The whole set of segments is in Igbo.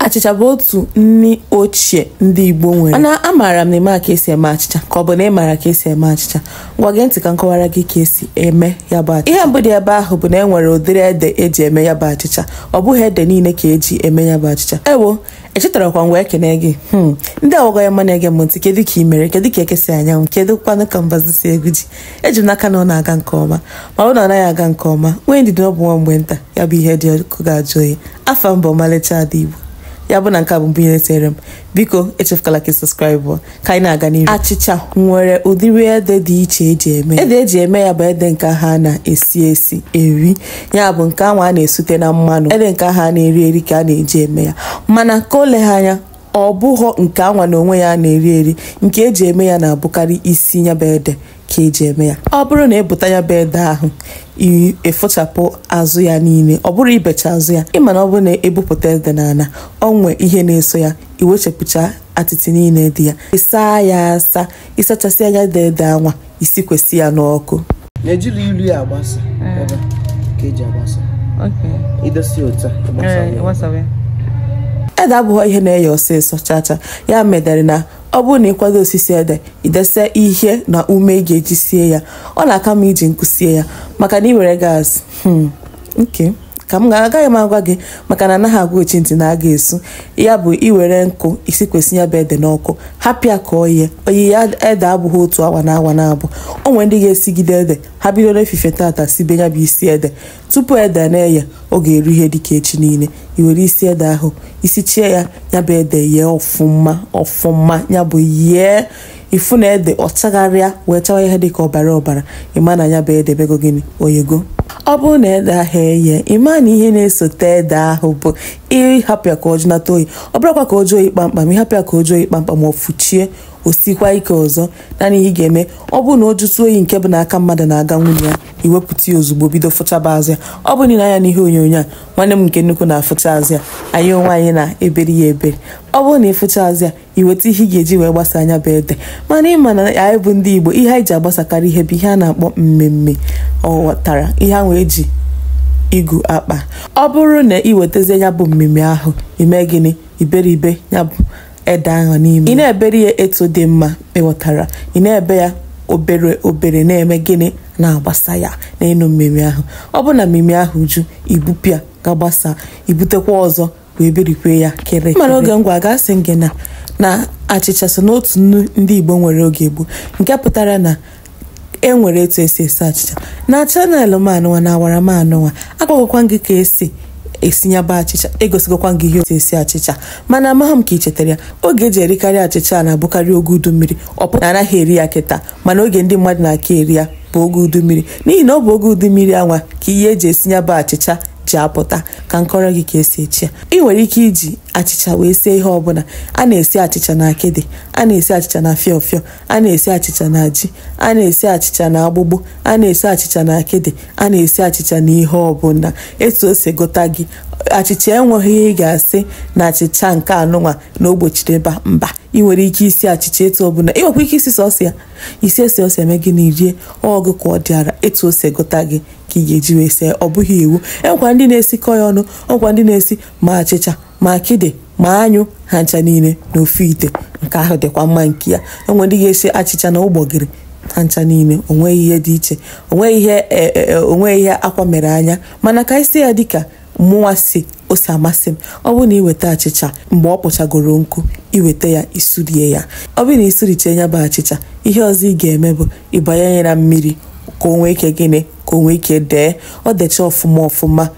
Achịcha bụ otu nri ochie ndị Igbo nwere. Mana amaara m na ịma ka esi eme achịcha ka ọ bụ na ịmara ka esi eme achịcha. Ngwa gee ntị ka m kọwara gị ka esi eme ya bụ achịcha. Ihe mbụ dị ebe ahụ bụ na e nwere ụdịrị ede eji eme ya bụ achịcha. Ọ bụghị ede niile ka eji eme ya bụ achịcha. Ewo, echetarakwa m wee kene gị. Ndị awọgọ ya mma na-ege m ntị, kedu ka ị mere, kedu ka ekesi anyanwụ, kedu kwanụ ka mbazi si egwu ji. Eji m n'aka na ọ na-aga nke ọma, ma ọ na-anaghị aga nke ọma. Nwee ndidi, ọ bụ nwa mgbe nta, ya bụ ihe dị ọkụ ga-ajụ oyi. Afa m bụ Ọmalịcha Ada Igbo. Ya bụ na nke a bụ mbụ ihe na-etere m. Biko echefukala ka subscribe ka anyị na-aga n'ihu. Achịcha nwere ụdịrị ede dị iche eji eme. Ede eji eme ya bụ ede nke ha na-esi eri. Ya bụ nke ahụ a na-esute na mmanụ. Ede nke ha na-eri eri ka a na-eji eme ya. Mana ka o legha anya, ọ bụghọ nke anwa na onwe ya na-eri eri. Nke eji eme ya na-abụkarị isi ya bụ ede ka eji eme ya. Ọ bụrụ na ebụta ya bụ ede ahụ, efochapụ azụ ya niile, ọ bụrụ ibecha azụ ya, ịma na ọ bụrụ na ebupụta ede n'ala, ọ nwe ihe na-eso ya, iwechapụcha atịtị niile dị ya, ịsaa ya asa, ịsachasị anya ede anwa, isi kwesị ya n'ọkụ. Na-ejiri ilu ya agbasa ebe ka eji agbasa. Idosi otu a. Ede abụghị ihe na-eye ọsịsọ chacha. Ya medere na ọ bụrụ na ịkwado osisi ede, idese ihe na ume ị ga-eji sie ya. Ọ na-aka m iji nkụ sie ya maka na ị were gas. Ka m agaghị m agwa gị maka na anaghị agwa ochi ntị na-aga esu. Ya bụ iwere nkụ isi kwesị ya bụ ede n'ọkụ, hapịa ka oyi ya. Ede abụghị otu awa na awa na-abụ. O nwere ndị ga-esigide ede ha bido n'efife tata sibe ya bụ isi ede. Tupu ede na-eye, ọ ga-eru ihe dịka echi niile. I were isi ede ahụ isi chie ya, ya bụ ede yee ọfụma, ya bụ yee ifu na ede ọ chagharịa wee chawa ihe dịka ọbara. Ịma na ya bụ ede bego gịnị oyego. Ọ bụrụ na ede ahụ eye, ịma na ihe na-esote ede ahụ bụ ịhapịa ka o junata oyi. Ọ bụrụkwa ka o juo oyi kpamkpam, ịhapịa ka o juo oyi kpamkpam, ọ fụchie osikwa ike ọzọ. Naanị ihe ị ga-eme, ọ bụrụ na o jutu oyi nke bụ n'aka mmadụ na-aga nwunye ya, iwepụta ya ozugbo bido fụchaba azụ ya. Ọ bụ na anya n'ihe onyonyo a, nwanne m nke nnukwu na-afụcha azụ ya, anyị onwe anyị na-eberi ya eberi. Ọ bụrụ na ịfụcha azụ ya, iweta ihe ị ga-eji wee gbasa anya bụ ede. Mana ịma na anyị bụ ndị Igbo, ihe anyị ji agbasakarị ihe bụ ihe a na-akpọ mmemme. Ọ ghọtara ihe ahụ eji igu akpa. Ọ bụrụ na iwetazie ya bụ mmemme ahụ, ime gịnị, iberibe ya bụ ede ahụ n'ime. Ị na-eberi ya etu dị mma, ịghọtara. Ị na-ebe ya obere na-eme gịnị, na-agbasa ya n'elu mmemme ahụ. Ọ bụ na mmemme ahụ ju, ibupịa ga-agbasa, ibutekwa ọzọ wee berikwe ya kere. Mana oge ngwa gasị gị na achịcha so n'otu nnu ndị Igbo nwere oge gboo, nke pụtara na enwere etu esi esi achịcha. Na chanel m anụnwa na awara m anụnwa, agwagwakwa gị ka esi esinyaba achịcha, egosigokwa gị ihe otu esi achịcha. Mana amaghị m ka ị chetara ya, oge eji erikarị achịcha na-abụkarị oge udu mmiri. Ọ pụtara anaghị eri ya kịta, mana oge ndị mmadụ na-aka eri ya bụ oge udu mmiri. N'ihi na ọ bụ oge udu mmiri anwa ka ihe eji esinyaba achịcha ji apụta. Ka nkọrọ gị ka esi echi ya. Ị nwere ike iji achịcha wee sie ihe ọbụla. A na-esi achịcha na akịdị, a na-esi achịcha na fịọfịọ, a na-esi achịcha na ji, a na-esi achịcha na agbụgbụ, a na-esi achịcha na akịdị, a na-esi achịcha na ihe ọbụla etu o si gụta gị. Achịcha enweghị ihe ị ga-asị na achịcha nke anụnwa na ogbochiri ebe mba. Ị nwere ike isi achịcha etu ọbụla. Ị nwekwa ike isi sọsọ ya, isi esi ose eme gị na rie ọgụ ka ọ dịara etu o si gụta gị ka ị ga-eji wee see. Ọ bụghị iwu. Enwekwa ndị na-esikọ ya ọnụ, ọkwa ndị na-esi ma achịcha ma akịdị ma anyụ ha ncha niile n'ofu ite. Nke ahụ dịkwa mma nke ya. Enwe ndị ga-esi achịcha na ụgbọgịrị ha ncha niile. Onweghị ihe dị iche, onweghị ihe akwa mere anya. Mana ka isi ya dịka mụnwa si o si amasị m. Ọ bụrụ na iweta achịcha mgbe ọ kpọchagoro nkụ, iweta ya isurie ya. Ọ bụrụ na isurichee ya bụ achịcha, ihe ọzọ ị ga-eme bụ ịbanye ya na mmiri ka o nwee ike gịnị, ka o nwee ike dee. Ọ decha ọfụma,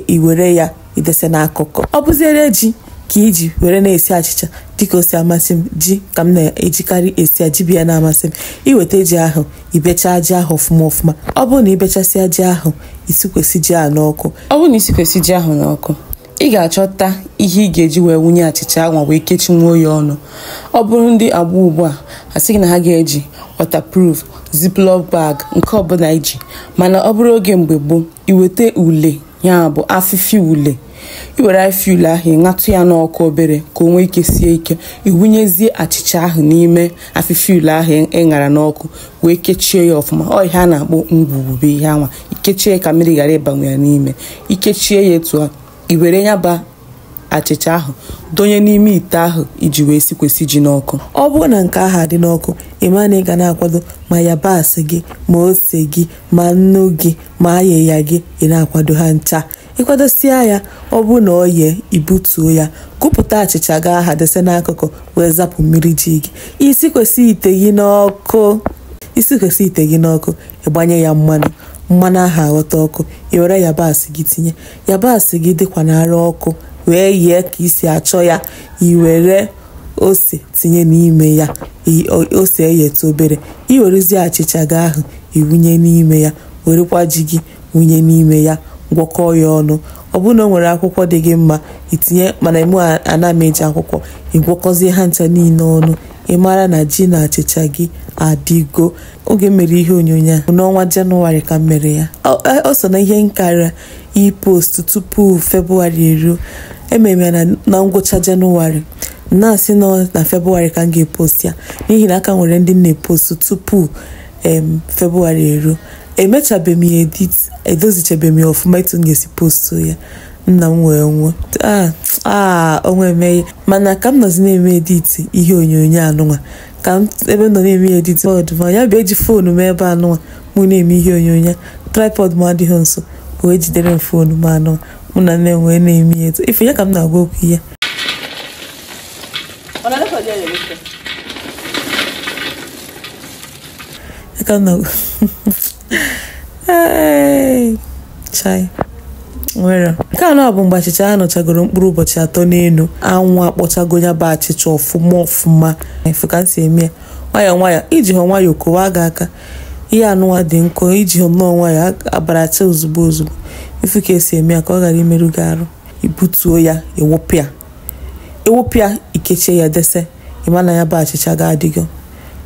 iwere ya idese n'akụkụ. Ọ bụziere ji ka iji were na-esi achịcha dịka o si amasị m. Ji ka m na-ejikarị esi ji bịa na-amasị m. Iweta ji ahụ, ibecha ji ahụ ọfụma. Ọ bụrụ na ibechasịa ji ahụ, isikwesị ji ahụ n'ọkụ. Ọ bụrụ na isikwesị ji ahụ n'ọkụ, ị ga-achọta ihe ị ga-eji wee wunye achịcha ahụ wee kechinwuo ya ọnụ. Ọ bụrụ ndị agba ugbu a, asị na ha ga-eji waterproof ziplock bag nke ọbụla iji. Mana ọ bụrụ oge mgbe gboo, iweta ule, ya bụ afịfị ule. Iwere afịfị ule ahụ ịṅatụ ya n'ọkụ obere ka o nwee ike sie ike. Iwunyezie achịcha ahụ n'ime afịfị ule ahụ ịṅara n'ọkụ wee kechie ya ọfụma. Ọ ihe a na-akpọ ngwugwu ihe anwa. Ikechie ka mmiri ghara ịbanwe ya n'ime. Ikechie ya etu a, iwere ya ba achịcha ahụ donye n'ime ite ahụ iji wee sikwesị ji n'ọkụ. Ọ bụrụ na nke ahụ adị n'ọkụ, ịma na ị ga na-akwado ma yabasị gị ma ose gị ma nnu gị ma ayịya gị, ị na-akwado ha ncha. Ịkwadosia ya, ọ bụrụ na ọ yee, ibutuo ya, kụpụta achịcha gị aha dese n'akụkụ wee zapụ mmiri ji gị. Isikwesị ite gị n'ọkụ, ịgbanye ya mmanụ ahụ aghọta ọkụ, i were yabasị gị tinye. Yabasị gị dịkwa n'ara ọkụ wee yee ka isi achọ ya. I were ose tinye n'ime ya, ose eyeta obere. I werezie achịcha gị ahụ iwunye n'ime ya, werekwa ji gị wunye n'ime ya, gwọkọọ ya ọnụ. Ọ bụrụ na o nwere akwụkwọ dị gị mma itinye, mana emu ana m eji akwụkwọ, ịgwọkọzie ha ncha niile ọnụ. Ị mara na ji na achịcha gị adịgo. Oge mere ihe onyonyo a n'ọnwa Jenụwarị ka m mere ya. O so na ihe nkara ipost tupu Febụwarị eruo. Emere ya na ngwụcha Jenụwarị. Na-asị na Febụwarị ka m ga-epost ya n'ihi na aka nwere ndị na-epost tupu Febụwarị eruo. Emechabe m ya edit, edozichabe m ya ọfụma etu m ga-esi postu ya. Nna m wee nwụọ. Onwe emeghe. Mana ka m nọzi na-eme edit ihe onyonyo anụnwa, ka m ebe nọ na-eme edit ma ya bịa eji foonu m ebe anụnwa mụ na-eme ihe onyonyo. Tripod m adịghị nso, wee jidere m foonu m anụnwa, mụ na nne m wee na-eme ya etu ife ya ka m na-agwa okwu ya. Chai nwere nke anọ bụ mgbe achịcha ha nọchagoro mkpụrụ ụbọchị 3 n'elu. Anwụ akpọchago ya bụ achịcha ọfụma. Efu ka m si eme ya nwayọ iji hụ nwayọ kowa gị aka. Ihe anụnwa dị nkọ, iji hụ nnọọ nwayọ abaracha ozugbo. Ifu ka esi eme ya ka ọ ghara imerụ gị arụ. Ibutuo ya, ewepụ ya, ikechie ya dese. Ịma na ya bụ achịcha ga-adịgo.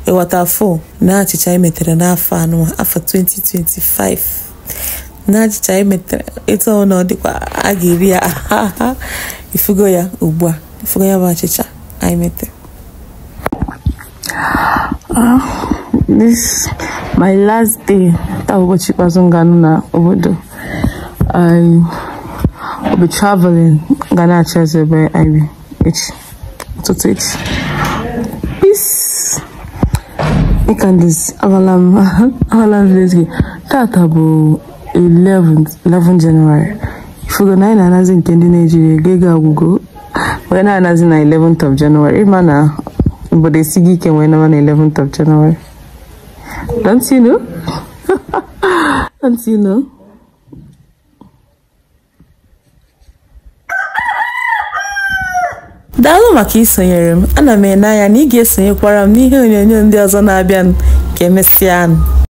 Ịghọta afọ na achịcha emetere n'afọ anụnwa, afọ 2025. Na achịcha emetere etu ọ na ọ dịkwa a ga-eri ya. Ifugo ya ugbu a, ifugo ya bụ achịcha anyị metere. This my last day. Taa ụbọchị ikpeazụ m ga-anọ na obodo. I will be traveling. Ga na-achọ eze ebe anyị echi, ụtụtụ echi. Peace. Ikandiz avalam village. Tata bụ 11 January. Ifugo na anyị na-anazi nke ndị Nigeria ego agwụgo. Wee na-anazi na 11th of January. Ịma na obodo esighị ike wee na 11th of January. Don't you know? Don't you know? Daalụ maka isonyere m. Ana m ene anya na ị ga-esonyekwara m n'ihe onyonyo ndị ọzọ na-abịa ka emesịa.